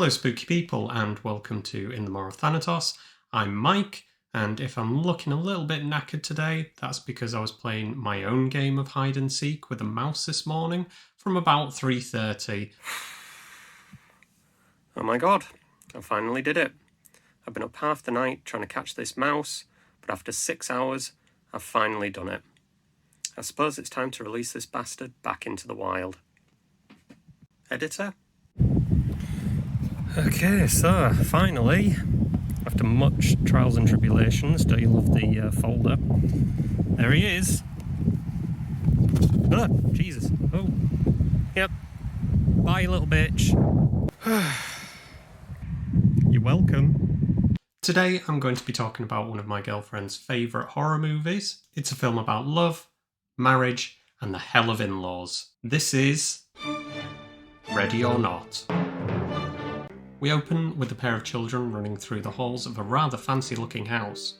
Hello spooky people and welcome to In the Maw of Thanatos. I'm Mike, and if I'm looking a little bit knackered today, that's because I was playing my own game of hide and seek with a mouse this morning from about 3:30. Oh my god, I finally did it. I've been up half the night trying to catch this mouse, but after 6 hours, I've finally done it. I suppose it's time to release this bastard back into the wild. Editor? Okay, so finally, after much trials and tribulations, don't you love the folder? There he is. Oh, Jesus. Oh, yep. Bye, you little bitch. You're welcome. Today I'm going to be talking about one of my girlfriend's favourite horror movies. It's a film about love, marriage, and the hell of in-laws. This is Ready or Not. We open with a pair of children running through the halls of a rather fancy-looking house.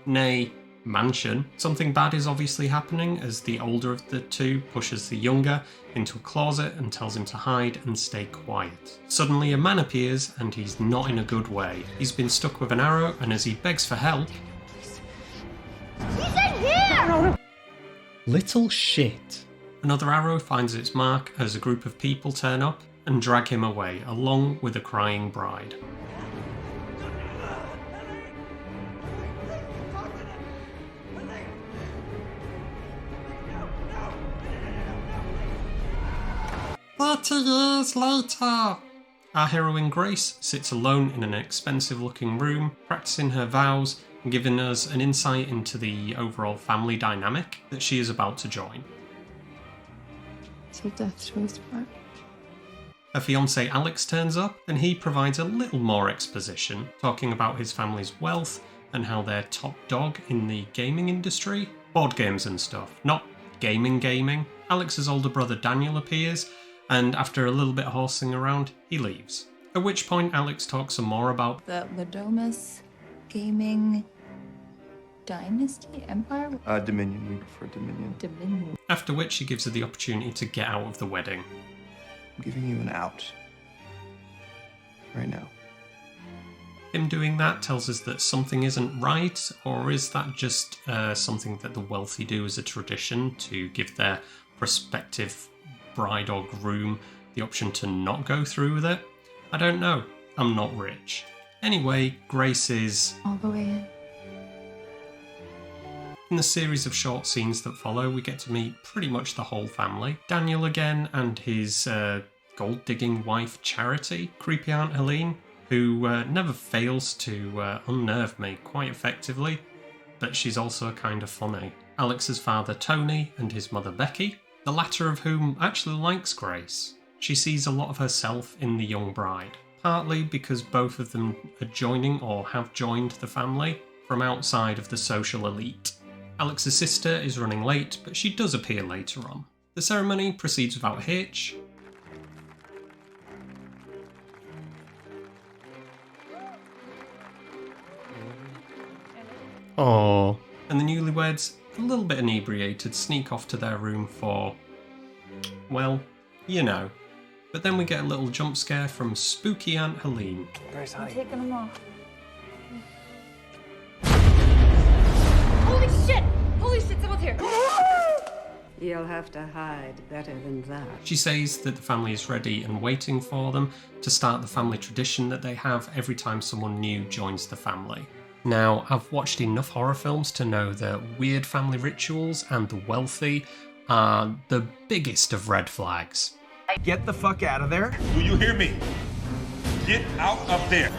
Nay, mansion. Something bad is obviously happening as the older of the two pushes the younger into a closet and tells him to hide and stay quiet. Suddenly a man appears and he's not in a good way. He's been stuck with an arrow, and as he begs for help... He's in here! Little shit. Another arrow finds its mark as a group of people turn up and drag him away, along with a crying bride. "30 years later!" Our heroine Grace sits alone in an expensive-looking room, practicing her vows and giving us an insight into the overall family dynamic that she is about to join. Till death do us part. Her fiancé Alex turns up and he provides a little more exposition, talking about his family's wealth and how they're top dog in the gaming industry. Board games and stuff, not gaming. Alex's older brother Daniel appears, and after a little bit of horsing around, he leaves. At which point Alex talks some more about the Domas gaming dynasty, empire? Dominion. We prefer Dominion. Dominion. After which she gives her the opportunity to get out of the wedding. I'm giving you an out. Right now. Him doing that tells us that something isn't right, or is that just something that the wealthy do as a tradition to give their prospective bride or groom the option to not go through with it? I don't know. I'm not rich. Anyway, Grace is... all the way in. In the series of short scenes that follow, we get to meet pretty much the whole family. Daniel again and his gold-digging wife Charity, creepy Aunt Helene, who never fails to unnerve me quite effectively, but she's also kind of funny. Alex's father Tony and his mother Becky, the latter of whom actually likes Grace. She sees a lot of herself in the young bride, partly because both of them are joining or have joined the family from outside of the social elite. Alex's sister is running late, but she does appear later on. The ceremony proceeds without a hitch. Aww. And the newlyweds, a little bit inebriated, sneak off to their room for... well, you know. But then we get a little jump scare from spooky Aunt Helene. Grace, honey. Taking them off. Holy shit! Holy shit, someone's here! You'll have to hide better than that. She says that the family is ready and waiting for them to start the family tradition that they have every time someone new joins the family. Now, I've watched enough horror films to know that weird family rituals and the wealthy are the biggest of red flags. Get the fuck out of there. Do you hear me? Get out of there.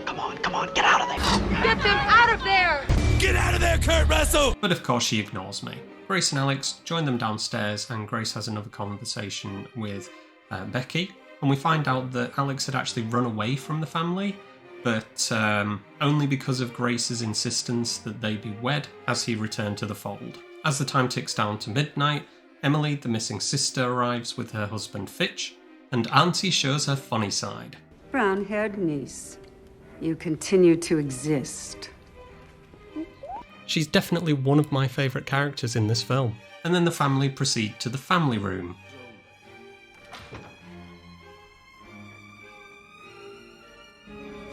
Come on, get out of there. Get them out of there! Get out of there, Kurt Russell! But of course she ignores me. Grace and Alex join them downstairs and Grace has another conversation with Becky. And we find out that Alex had actually run away from the family, but only because of Grace's insistence that they be wed as he returned to the fold. As the time ticks down to midnight, Emily, the missing sister, arrives with her husband Fitch, and Auntie shows her funny side. Brown-haired niece, you continue to exist. She's definitely one of my favourite characters in this film. And then the family proceed to the family room.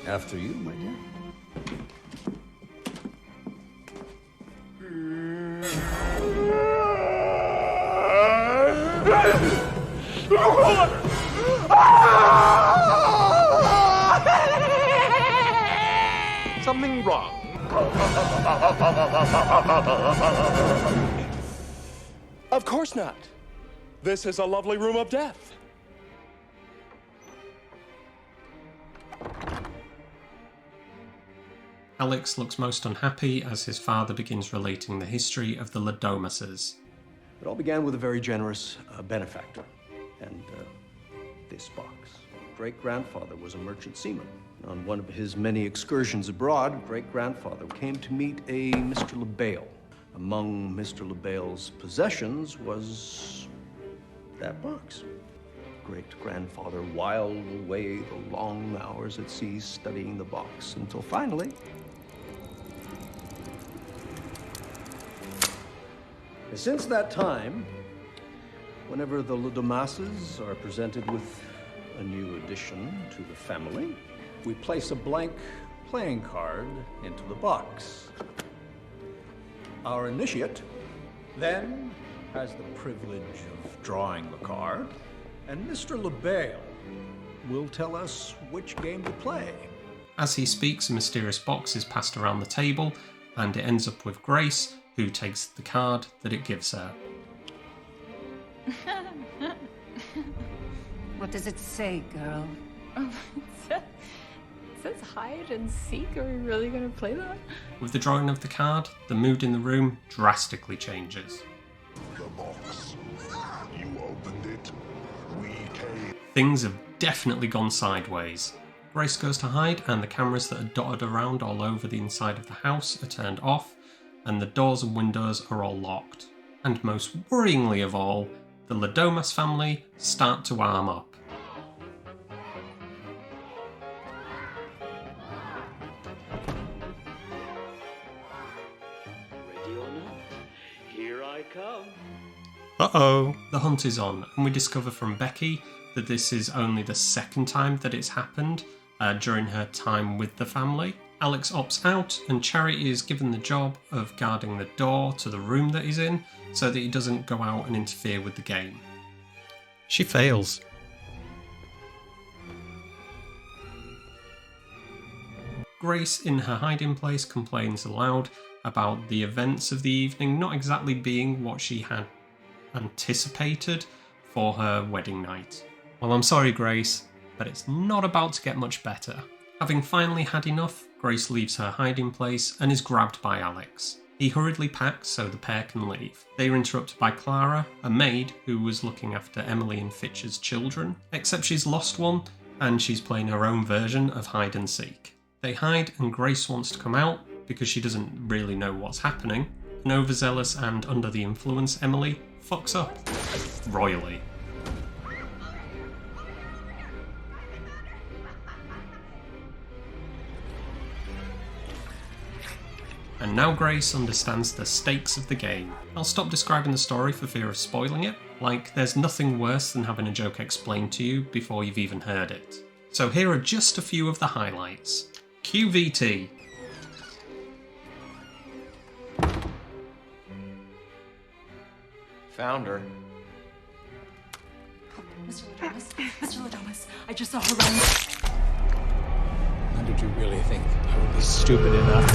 After you, my dear. Something wrong. Of course not. This is a lovely room of death. Alex looks most unhappy as his father begins relating the history of the Domases. It all began with a very generous benefactor. And this box. Great-grandfather was a merchant seaman. On one of his many excursions abroad, great-grandfather came to meet a Mr. LaBelle. Among Mr. LaBelle's possessions was that box. Great-grandfather whiled away the long hours at sea studying the box until finally... Since that time, whenever the Domases are presented with a new addition to the family, we place a blank playing card into the box. Our initiate then has the privilege of drawing the card, and Mr. LaBelle will tell us which game to play. As he speaks, a mysterious box is passed around the table, and it ends up with Grace, who takes the card that it gives her. What does it say, girl? It says hide and seek. Are we really going to play that? With the drawing of the card, the mood in the room drastically changes. The box. You opened it. We came. Things have definitely gone sideways. Grace goes to hide, and the cameras that are dotted around all over the inside of the house are turned off, and the doors and windows are all locked. And most worryingly of all, the Domas family start to arm up. Ready or not, here I come. Uh-oh! The hunt is on, and we discover from Becky that this is only the second time that it's happened during her time with the family. Alex opts out, and Charity is given the job of guarding the door to the room that he's in, so that he doesn't go out and interfere with the game. She fails. Grace, in her hiding place, complains aloud about the events of the evening not exactly being what she had anticipated for her wedding night. Well, I'm sorry, Grace, but it's not about to get much better. Having finally had enough, Grace leaves her hiding place and is grabbed by Alex. He hurriedly packs so the pair can leave. They are interrupted by Clara, a maid who was looking after Emily and Fitch's children, except she's lost one and she's playing her own version of hide and seek. They hide and Grace wants to come out because she doesn't really know what's happening. An overzealous and under the influence Emily fucks up royally. And now Grace understands the stakes of the game. I'll stop describing the story for fear of spoiling it. Like, there's nothing worse than having a joke explained to you before you've even heard it. So here are just a few of the highlights. QVT. Found her. Mr. Domas, Mr. Domas, I just saw her running. How did you really think I would be stupid enough?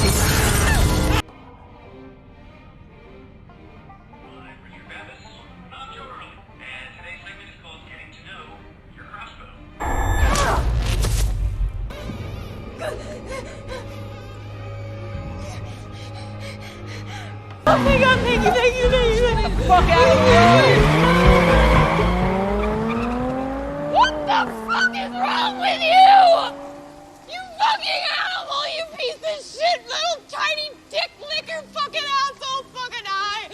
Oh my god, thank you. Get the fuck out of here! What the fuck is wrong with you? You fucking animal, you piece of shit, little tiny dick licker fucking asshole fucking eye!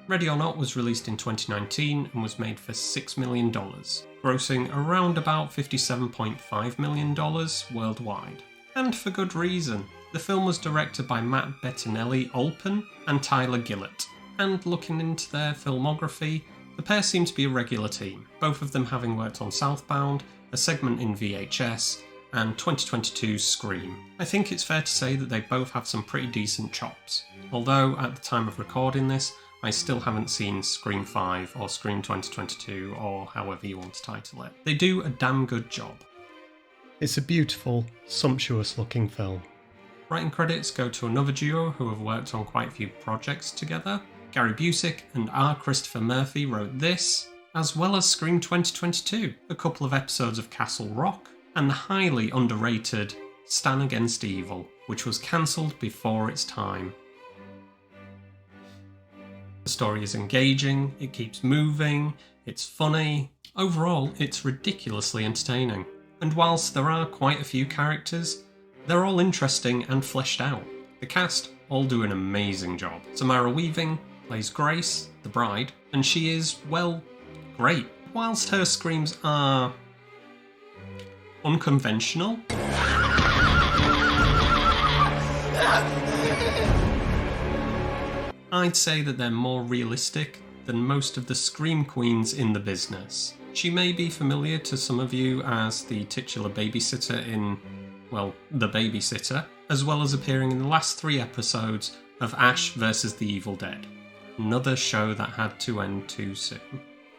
Ready or Not was released in 2019 and was made for $6 million, grossing around about $57.5 million worldwide. And for good reason. The film was directed by Matt Bettinelli-Olpin and Tyler Gillett, and looking into their filmography, the pair seem to be a regular team, both of them having worked on Southbound, a segment in VHS, and 2022's Scream. I think it's fair to say that they both have some pretty decent chops, although at the time of recording this, I still haven't seen Scream 5 or Scream 2022 or however you want to title it. They do a damn good job. It's a beautiful, sumptuous looking film. Writing credits go to another duo who have worked on quite a few projects together. Gary Busek and R. Christopher Murphy wrote this, as well as Scream 2022, a couple of episodes of Castle Rock, and the highly underrated Stan Against Evil, which was cancelled before its time. The story is engaging, it keeps moving, it's funny. Overall, it's ridiculously entertaining. And whilst there are quite a few characters, they're all interesting and fleshed out. The cast all do an amazing job. Samara Weaving plays Grace, the bride, and she is, well, great. Whilst her screams are unconventional, I'd say that they're more realistic than most of the scream queens in the business. She may be familiar to some of you as the titular babysitter in, well, The Babysitter, as well as appearing in the last 3 episodes of Ash vs. the Evil Dead, another show that had to end too soon.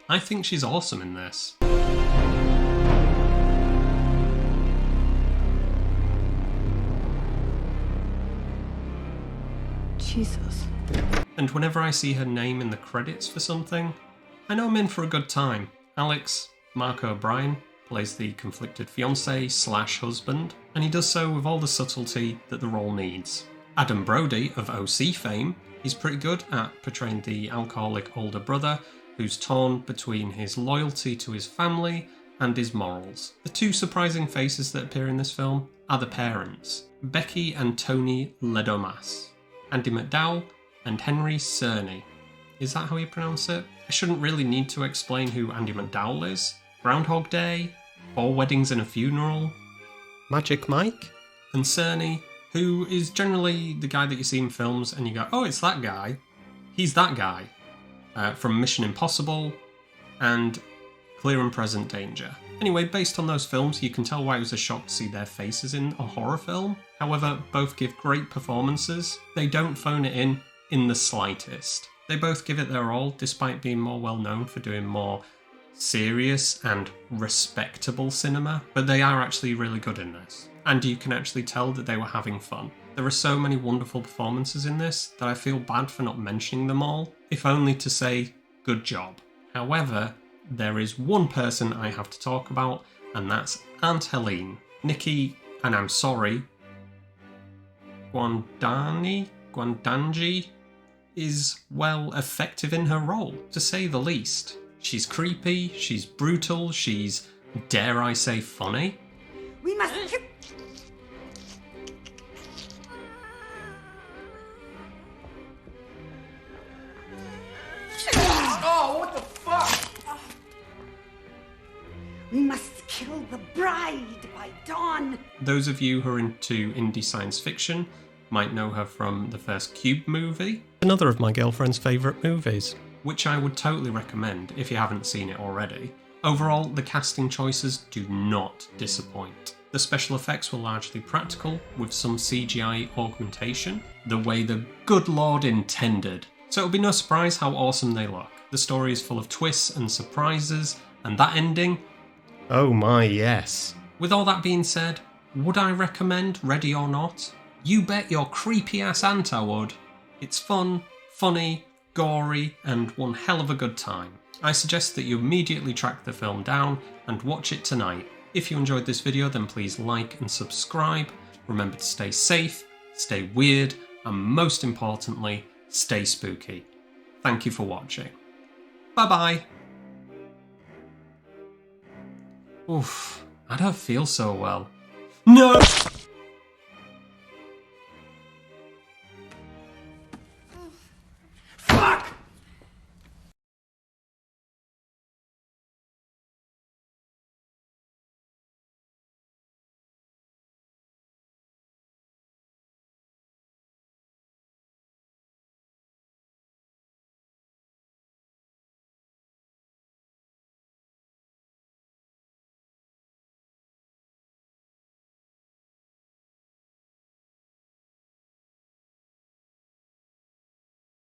I think she's awesome in this. Jesus. And whenever I see her name in the credits for something, I know I'm in for a good time. Alex Mark O'Brien plays the conflicted fiancé/husband, and he does so with all the subtlety that the role needs. Adam Brody of OC fame, he's pretty good at portraying the alcoholic older brother who's torn between his loyalty to his family and his morals. The 2 surprising faces that appear in this film are the parents, Becky and Tony Domas, Andy McDowell and Henry Cerny. Is that how you pronounce it? I shouldn't really need to explain who Andy McDowell is. Groundhog Day, 4 Weddings and a Funeral, Magic Mike, and Cerny, who is generally the guy that you see in films and you go, oh, it's that guy. He's that guy. From Mission Impossible and Clear and Present Danger. Anyway, based on those films, you can tell why it was a shock to see their faces in a horror film. However, both give great performances. They don't phone it in the slightest. They both give it their all, despite being more well known for doing more serious and respectable cinema, but they are actually really good in this. And you can actually tell that they were having fun. There are so many wonderful performances in this that I feel bad for not mentioning them all, if only to say, good job. However, there is one person I have to talk about, and that's Aunt Helene. Nikki, and I'm sorry, Gwandanji is, well, effective in her role, to say the least. She's creepy, she's brutal, she's, dare I say, funny. We must... Oh, what the fuck? We must kill the bride by dawn. Those of you who are into indie science fiction might know her from the first Cube movie, another of my girlfriend's favourite movies, which I would totally recommend if you haven't seen it already. Overall, the casting choices do not disappoint. The special effects were largely practical, with some CGI augmentation, the way the good Lord intended. So it'll be no surprise how awesome they look. The story is full of twists and surprises, and that ending, oh my yes. With all that being said, would I recommend Ready or Not? You bet your creepy ass aunt I would. It's fun, funny, gory, and one hell of a good time. I suggest that you immediately track the film down and watch it tonight. If you enjoyed this video, then please like and subscribe. Remember to stay safe, stay weird, and most importantly, stay spooky. Thank you for watching. Bye bye. Oof, I don't feel so well. No!